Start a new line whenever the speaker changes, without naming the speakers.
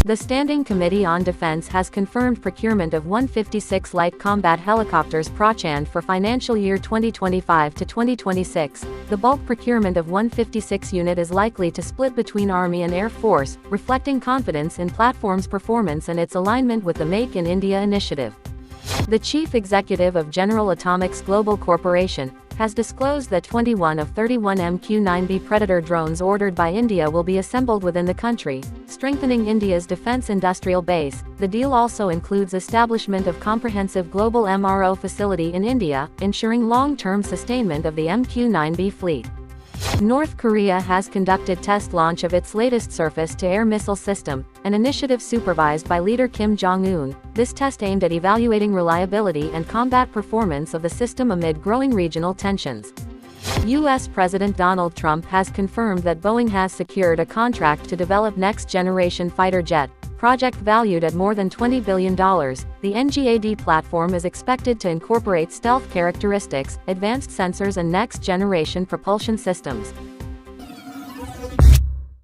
The Standing Committee on Defense has confirmed procurement of 156 light combat helicopters Prachand for financial year 2025 to 2026. The bulk procurement of 156 unit is likely to split between Army and Air Force, reflecting confidence in platform's performance and its alignment with the Make in India initiative. The chief executive of General Atomics Global Corporation has disclosed that 21 of 31 MQ-9B Predator drones ordered by India will be assembled within the country, strengthening India's defense industrial base. The deal also includes establishment of comprehensive global MRO facility in India, ensuring long-term sustainment of the MQ-9B fleet. North Korea has conducted test launch of its latest surface-to-air missile system, an initiative supervised by leader Kim Jong-un. This test aimed at evaluating reliability and combat performance of the system amid growing regional tensions. U.S. President Donald Trump has confirmed that Boeing has secured a contract to develop next-generation fighter jet project valued at more than $20 billion. The NGAD platform is expected to incorporate stealth characteristics, advanced sensors and next-generation propulsion systems.